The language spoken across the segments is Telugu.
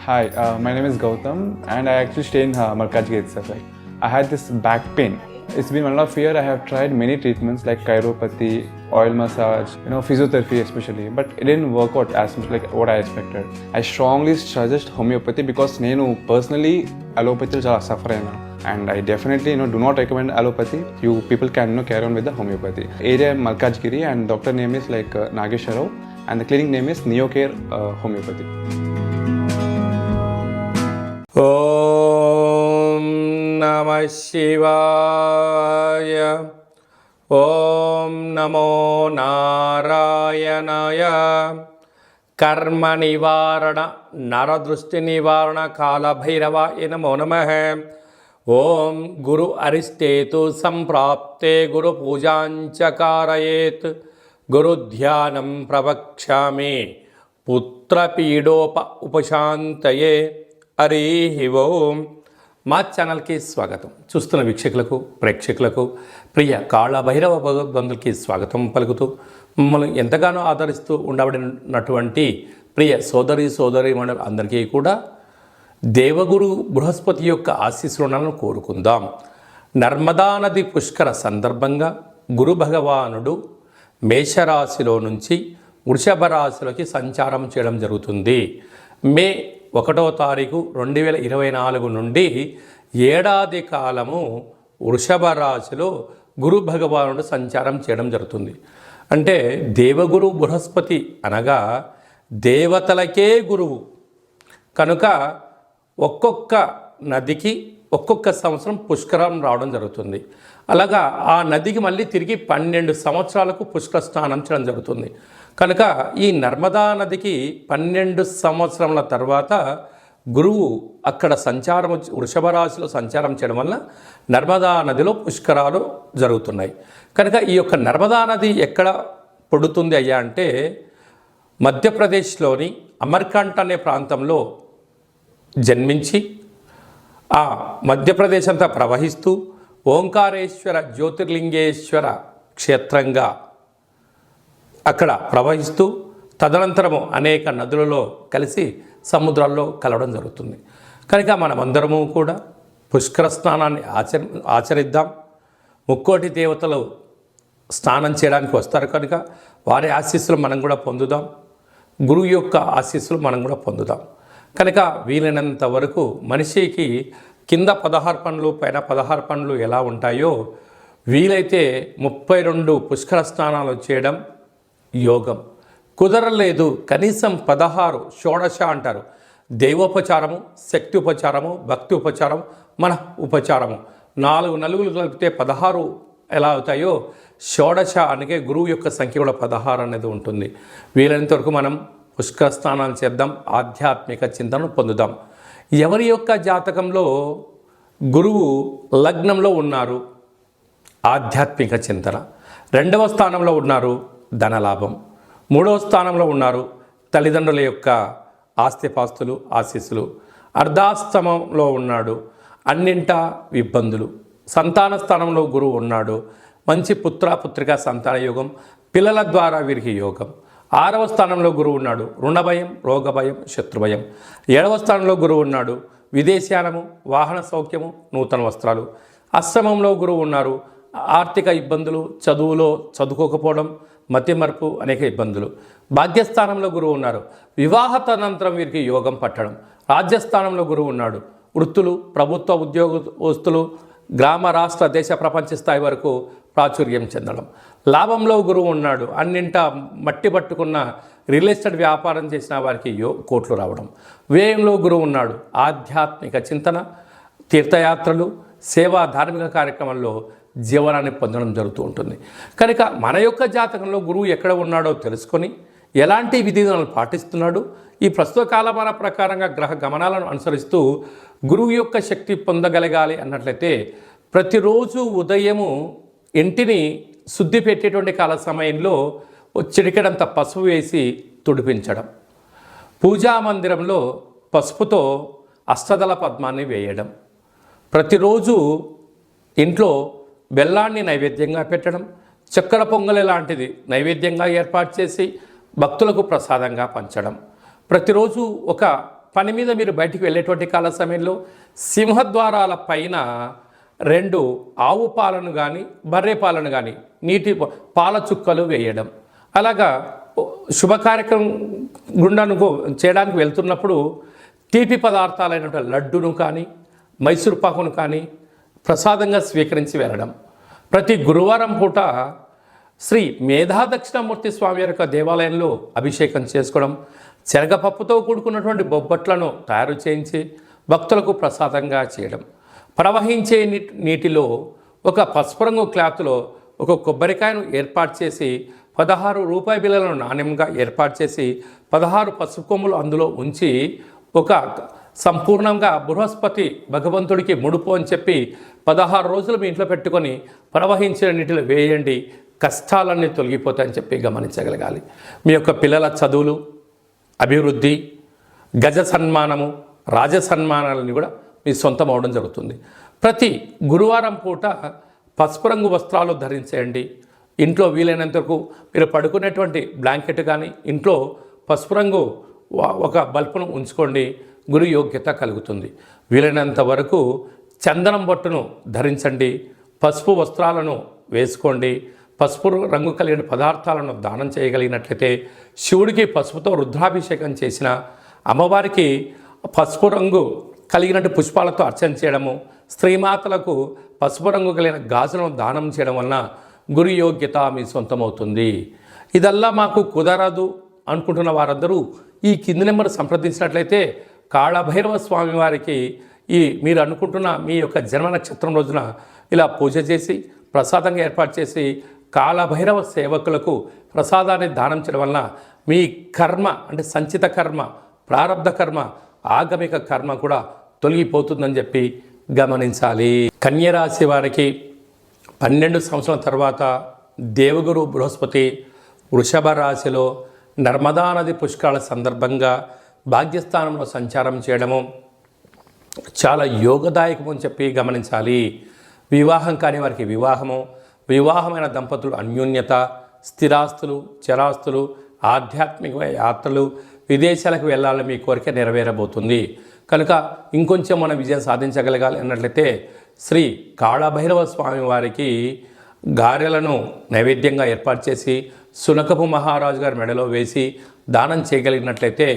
Hi, my name is Gautam and I actually stay in Markajgir itself. Like, I had this back pain. It's been 1.5 years. I have tried many treatments like chiropathy, oil massage, physiotherapy especially, but it didn't work out as much like what I expected. I strongly suggest homeopathy because నేను personally allopathy చాలా suffer అయినా. And I definitely do not recommend allopathy. You people can carry on with the homeopathy. Area Malkajgiri and doctor name is like Nageswara Rao and the clinic name is Neocare Homeopathy. Om Namah Shivaya. Om Namo Narayanaya. Karma Nivarana Naradrushti Nivarana Kala Bhairava Namo Namaha. Om Guru Aristetu Samprapte Guru Pujancha Karayet Guru Dhyanam Pravakshami Putra Pidopa Upashantaye Hari ఓం. మా ఛానల్కి స్వాగతం. చూస్తున్న వీక్షకులకు ప్రేక్షకులకు ప్రియ కాళభైరవ భగవద్బంధులకి స్వాగతం పలుకుతూ మమ్మల్ని ఎంతగానో ఆదరిస్తూ ఉండబడినటువంటి ప్రియ సోదరీమణులు అందరికీ కూడా దేవగురు బృహస్పతి యొక్క ఆశీస్సులను కోరుకుందాం. నర్మదా నది పుష్కర సందర్భంగా గురు భగవానుడు మేషరాశిలో నుంచి వృషభ రాశిలోకి సంచారం చేయడం జరుగుతుంది. మే 1వ తారీఖు 2024 నుండి ఏడాది కాలము వృషభ రాశిలో గురు భగవానుడు సంచారం చేయడం జరుగుతుంది. అంటే దేవగురు బృహస్పతి అనగా దేవతలకే గురువు కనుక ఒక్కొక్క నదికి ఒక్కొక్క సంవత్సరం పుష్కరం రావడం జరుగుతుంది. అలాగా ఆ నదికి మళ్ళీ తిరిగి 12 సంవత్సరాలకు పుష్కర స్నానం చేయడం జరుగుతుంది. కనుక ఈ నర్మదా నదికి 12 సంవత్సరముల తర్వాత గురువు అక్కడ వృషభ రాశిలో సంచారం చేయడం వల్ల నర్మదా నదిలో పుష్కరాలు జరుగుతున్నాయి. కనుక ఈ యొక్క నర్మదా నది ఎక్కడ పుడుతుంది అయ్యా అంటే మధ్యప్రదేశ్లోని అమర్కంట్ అనే ప్రాంతంలో జన్మించి ఆ మధ్యప్రదేశ్ అంతా ప్రవహిస్తూ ఓంకారేశ్వర జ్యోతిర్లింగేశ్వర క్షేత్రంగా అక్కడ ప్రవహిస్తూ తదనంతరము అనేక నదులలో కలిసి సముద్రాల్లో కలవడం జరుగుతుంది. కనుక మనమందరము కూడా పుష్కర స్నానాన్ని ఆచరిద్దాం. ముక్కోటి దేవతలు స్నానం చేయడానికి వస్తారు కనుక వారి ఆశీస్సులు మనం కూడా పొందుదాం. గురువు యొక్క ఆశీస్సులు మనం కూడా పొందుదాం. కనుక వీలైనంత వరకు మనిషికి కింద 16 పనులు పైన 16 పనులు ఎలా ఉంటాయో వీలైతే 32 పుష్కర స్నానాలు చేయడం యోగం. కుదరలేదు కనీసం 16 షోడశ అంటారు. దైవోపచారము, శక్తి ఉపచారము, భక్తి ఉపచారం, మన ఉపచారము 4 నలుగులు కలిపితే 16 ఎలా అవుతాయో షోడశ అనగా గురువు యొక్క సంఖ్య కూడా 16 అనేది ఉంటుంది. వీలైనంత వరకు మనం పుష్కర స్నానాలు చేద్దాం, ఆధ్యాత్మిక చింతనను పొందుదాం. ఎవరి యొక్క జాతకంలో గురువు లగ్నంలో ఉన్నారు ఆధ్యాత్మిక చింతన, 2వ స్థానంలో ఉన్నారు ధనలాభం, 3వ స్థానంలో ఉన్నారు తల్లిదండ్రుల యొక్క ఆస్తిపాస్తులు ఆశీస్సులు, అర్ధాష్టమంలో ఉన్నాడు అన్నింటా ఇబ్బందులు, సంతాన స్థానంలో గురువు ఉన్నాడు మంచి పుత్రిక సంతాన యోగం, పిల్లల ద్వారా వీరికి యోగం, 6వ స్థానంలో గురువు ఉన్నాడు రుణభయం, రోగభయం, శత్రుభయం, 7వ స్థానంలో గురువు ఉన్నాడు విదేశానము, వాహన సౌఖ్యము, నూతన వస్త్రాలు, అష్టమంలో గురువు ఉన్నారు ఆర్థిక ఇబ్బందులు, చదువులో చదువుకోకపోవడం, మతిమరుపు, అనేక ఇబ్బందులు, భాగ్యస్థానంలో గురువు ఉన్నారు వివాహతనంతరం వీరికి యోగం పట్టడం, రాజ్యస్థానంలో గురువు ఉన్నాడు వృత్తులు, ప్రభుత్వ ఉద్యోగస్తులు, గ్రామ రాష్ట్ర దేశ ప్రపంచ స్థాయి వరకు ప్రాచుర్యం చెందడం, లాభంలో గురువు ఉన్నాడు అన్నింటా మట్టి పట్టుకున్న రియల్ ఎస్టేట్ వ్యాపారం చేసిన వారికి కోట్లు రావడం, వ్యయంలో గురువు ఉన్నాడు ఆధ్యాత్మిక చింతన, తీర్థయాత్రలు, సేవా ధార్మిక కార్యక్రమంలో జీవనాన్ని పొందడం జరుగుతూ ఉంటుంది. కనుక మన యొక్క జాతకంలో గురువు ఎక్కడ ఉన్నాడో తెలుసుకొని ఎలాంటి విధిలను పాటిస్తున్నాడు, ఈ ప్రస్తుత కాలమాన ప్రకారంగా గ్రహ గమనాలను అనుసరిస్తూ గురువు యొక్క శక్తి పొందగలగాలి అన్నట్లయితే ప్రతిరోజు ఉదయము ఇంటిని శుద్ధి పెట్టేటువంటి కాల సమయంలో చిటికెడంత పసుపు వేసి తుడిపించడం, పూజా మందిరంలో పసుపుతో అష్టదళ పద్మాన్ని వేయడం, ప్రతిరోజు ఇంట్లో బెల్లాన్ని నైవేద్యంగా పెట్టడం, చక్కెర పొంగలి లాంటిది నైవేద్యంగా ఏర్పాటు చేసి భక్తులకు ప్రసాదంగా పంచడం, ప్రతిరోజు ఒక పని మీద మీరు బయటికి వెళ్ళేటువంటి కాల సమయంలో సింహద్వారాల పైన 2 ఆవు పాలను కానీ బర్రె పాలను కానీ నీటి పాల చుక్కలు వేయడం. అలాగా శుభ కార్యక్రమం గుండాను చేయడానికి వెళ్తున్నప్పుడు తీపి పదార్థాలైనటువంటి లడ్డును కానీ మైసూర్ పాకును కానీ ప్రసాదంగా స్వీకరించి వెళ్ళడం. ప్రతి గురువారం పూట శ్రీ మేధా దక్షిణామూర్తి స్వామి యొక్క దేవాలయంలో అభిషేకం చేసుకోవడం, శనగపప్పుతో కూడుకున్నటువంటి బొబ్బట్లను తయారు చేయించి భక్తులకు ప్రసాదంగా చేయడం. ప్రవహించే నీటిలో ఒక పసుపు రంగు క్లాత్లో ఒక కొబ్బరికాయను ఏర్పాటు చేసి 16 రూపాయి బిళ్ళలను నాణ్యంగా ఏర్పాటు చేసి 16 పసుపు కొమ్ములు అందులో ఉంచి ఒక సంపూర్ణంగా బృహస్పతి భగవంతుడికి ముడుపు అని చెప్పి 16 రోజులు మీ ఇంట్లో పెట్టుకొని ప్రవహించిన నీటిలో వేయండి, కష్టాలన్నీ తొలగిపోతాయని చెప్పి గమనించగలగాలి. మీ యొక్క పిల్లల చదువులు, అభివృద్ధి, గజ సన్మానము, రాజ సన్మానాలని కూడా మీ సొంతం అవడం జరుగుతుంది. ప్రతి గురువారం పూట పసుపు రంగు వస్త్రాలు ధరించేయండి. ఇంట్లో వీలైనంత వరకు మీరు పడుకునేటువంటి బ్లాంకెట్ కానీ ఇంట్లో పసుపు రంగు ఒక బల్బును ఉంచుకోండి, గురు యోగ్యత కలుగుతుంది. వీలైనంత వరకు చందనం బొట్టును ధరించండి, పసుపు వస్త్రాలను వేసుకోండి. పసుపు రంగు కలిగిన పదార్థాలను దానం చేయగలిగినట్లయితే, శివుడికి పసుపుతో రుద్రాభిషేకం చేసిన, అమ్మవారికి పసుపు రంగు కలిగినట్టు పుష్పాలతో అర్చన చేయడము, స్త్రీమాతలకు పసుపు రంగు కలిగిన గాజులను దానం చేయడం వలన గురు యోగ్యత మీ సొంతమవుతుంది. ఇదల్లా మాకు కుదరదు అనుకుంటున్న వారందరూ ఈ కింది నెంబర్ సంప్రదించినట్లయితే కాళభైరవ స్వామి వారికి మీరు అనుకుంటున్న మీ యొక్క జన్మ నక్షత్రం రోజున ఇలా పూజ చేసి ప్రసాదంగా ఏర్పాటు చేసి కాళభైరవ సేవకులకు ప్రసాదాన్ని దానం చేయడం వలన మీ కర్మ అంటే సంచిత కర్మ, ప్రారబ్ధ కర్మ, ఆగమిక కర్మ కూడా తొలగిపోతుందని చెప్పి గమనించాలి. కన్యరాశి వారికి 12 సంవత్సరాల తర్వాత దేవగురు బృహస్పతి వృషభ రాశిలో నర్మదా నది పుష్కరాల సందర్భంగా భాగ్యస్థానంలో సంచారం చేయడము చాలా యోగదాయకము అని చెప్పి గమనించాలి. వివాహం కాని వారికి వివాహము, వివాహమైన దంపతులు అన్యోన్యత, స్థిరాస్తులు, చరాస్తులు, ఆధ్యాత్మిక యాత్రలు, విదేశాలకు వెళ్ళాలని మీ కోరిక నెరవేరబోతుంది. కనుక ఇంకొంచెం మనం విజయం సాధించగలగాలి అన్నట్లయితే శ్రీ కాళభైరవ స్వామి వారికి గారెలను నైవేద్యంగా ఏర్పాటు చేసి సునకపు మహారాజు గారి మెడలో వేసి దానం చేయగలిగినట్లయితే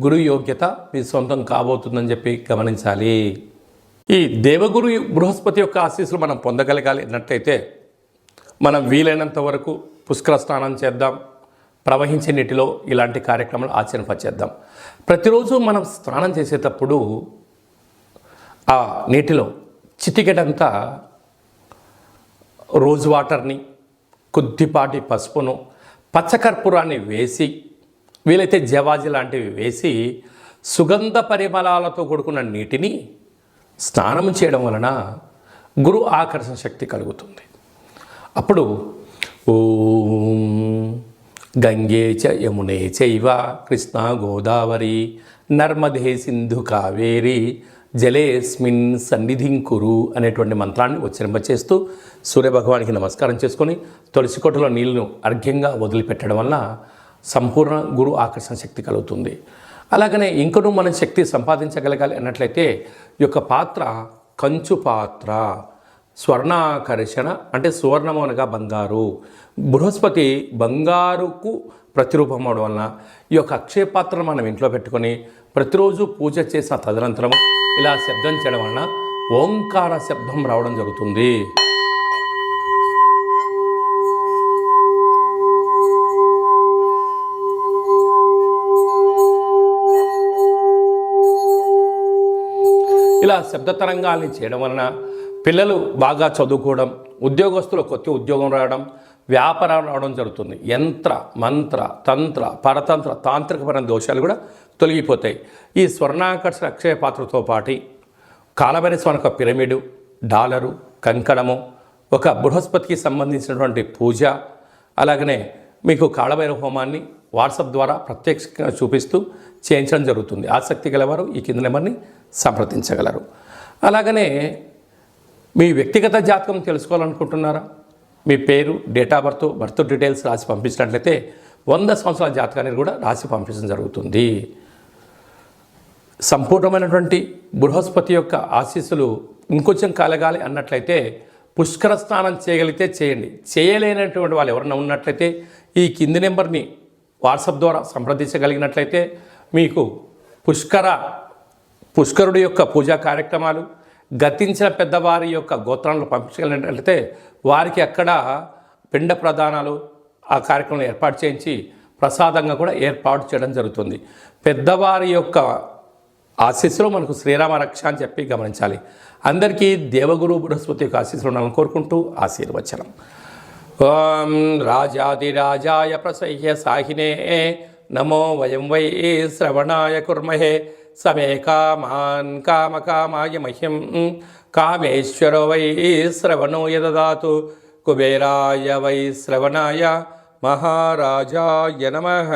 గురు యోగ్యత మీ సొంతం కాబోతుందని చెప్పి గమనించాలి. ఈ దేవగురు బృహస్పతి యొక్క ఆశీస్సులు మనం పొందగలగాలి అన్నట్లయితే మనం వీలైనంత వరకు పుష్కర స్నానం చేద్దాం, ప్రవహించే నీటిలో ఇలాంటి కార్యక్రమాలు ఆచరింపచేద్దాం. ప్రతిరోజు మనం స్నానం చేసేటప్పుడు ఆ నీటిలో చిటికెడంతా రోజ్ వాటర్ని, కొద్దిపాటి పసుపును, పచ్చకర్పూరాన్ని వేసి, వీలైతే జవాజి లాంటివి వేసి సుగంధ పరిమళాలతో కూడుకున్న నీటిని స్నానం చేయడం వలన గురు ఆకర్షణ శక్తి కలుగుతుంది. అప్పుడు ఓం గంగే చ యమునే చైవ కృష్ణా గోదావరి నర్మదే సింధు కావేరి జలేస్మిన్ సన్నిధిం కురు అనేటువంటి మంత్రాన్ని ఉచ్చరింపచేస్తూ సూర్యభగవానికి నమస్కారం చేసుకొని తులసికోటలో నీళ్లను అర్ఘ్యంగా వదిలిపెట్టడం వలన సంపూర్ణ గురు ఆకర్షణ శక్తి కలుగుతుంది. అలాగనే ఇంకనూ మనం శక్తి సంపాదించగలగాలి అన్నట్లయితే ఈ యొక్క పాత్ర కంచు పాత్ర, స్వర్ణాకర్షణ అంటే సువర్ణము అనగా బంగారు. బృహస్పతి బంగారుకు ప్రతిరూపం అవడం వలన ఈ యొక్క అక్షయ పాత్రను మనం ఇంట్లో పెట్టుకొని ప్రతిరోజు పూజ చేసిన తదనంతరం ఇలా శబ్దం చేయడం వలన ఓంకార శబ్దం రావడం జరుగుతుంది. ఇలా శబ్ద తరంగాల్ని చేయడం వలన పిల్లలు బాగా చదువుకోవడం, ఉద్యోగస్తులు కొత్త ఉద్యోగం రావడం, వ్యాపారం రావడం జరుగుతుంది. యంత్ర, మంత్ర, తంత్ర, పరతంత్ర, తాంత్రికపరమైన దోషాలు కూడా తొలగిపోతాయి. ఈ స్వర్ణాకర్షణ అక్షయ పాత్రతో పాటు కాలభైరవ స్వామి యొక్క పిరమిడు, డాలరు, కంకణము, ఒక బృహస్పతికి సంబంధించినటువంటి పూజ, అలాగనే మీకు కాళభైరవ హోమాన్ని వాట్సాప్ ద్వారా ప్రత్యక్షంగా చూపిస్తూ చేయించడం జరుగుతుంది. ఆసక్తి గలవారు ఈ కింద నెంబర్ని సంప్రదించగలరు. అలాగనే మీ వ్యక్తిగత జాతకం తెలుసుకోవాలనుకుంటున్నారా? మీ పేరు, డేట్ ఆఫ్ బర్త్ డీటెయిల్స్ రాసి పంపించినట్లయితే 100 సంవత్సరాల జాతకాన్ని కూడా రాసి పంపించడం జరుగుతుంది. సంపూర్ణమైనటువంటి బృహస్పతి యొక్క ఆశీస్సులు ఇంకొంచెం కలగాలి అన్నట్లయితే పుష్కర స్నానం చేయగలిగితే చేయండి. చేయలేనటువంటి వాళ్ళు ఎవరైనా ఉన్నట్లయితే ఈ కింది నెంబర్ని వాట్సాప్ ద్వారా సంప్రదించగలిగినట్లయితే మీకు పుష్కరుడి యొక్క పూజా కార్యక్రమాలు, గతించిన పెద్దవారి యొక్క గోత్రాలను పంపించగలిగినట్లయితే వారికి అక్కడ పిండ ప్రదానాలు ఆ కార్యక్రమం ఏర్పాటు చేయించి ప్రసాదంగా కూడా ఏర్పాటు చేయడం జరుగుతుంది. పెద్దవారి యొక్క ఆశీస్సులో మనకు శ్రీరామ రక్ష అని చెప్పి గమనించాలి. అందరికీ దేవగురు బృహస్పతి యొక్క ఆశీస్సులు ఉండాలని కోరుకుంటూ ఆశీర్వచనం. ఓం రాజాదిరాజాయ ప్రసహ్య సాహినే నమో వయం వై శ్రవణాయ కుర్మహే సమే కామాన్ కామకామాయ మహ్యం కామేశ్వరో వై శ్రవణో యదదాతు కుబేరాయ వై శ్రవణాయ మహారాజాయ నమః.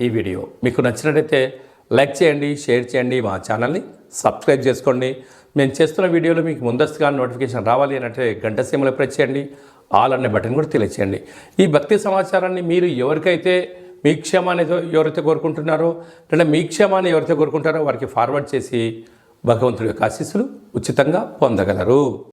ఈ వీడియో మీకు నచ్చినట్లయితే లైక్ చేయండి, షేర్ చేయండి, మా ఛానల్ని సబ్స్క్రైబ్ చేసుకోండి. మేము చేస్తున్న వీడియోలు మీకు ముందస్తుగా నోటిఫికేషన్ రావాలి అంటే గంట సీమలో ప్రెస్ చేయండి, ఆల్ అనే బటన్ కూడా తెలియచేయండి. ఈ భక్తి సమాచారాన్ని మీరు ఎవరికైతే మీ క్షేమాన్ని ఎవరైతే కోరుకుంటున్నారో లేదా మీ క్షేమాన్ని ఎవరైతే కోరుకుంటారో వారికి ఫార్వర్డ్ చేసి భగవంతుడి యొక్క ఆశీస్సులు ఉచితంగా పొందగలరు.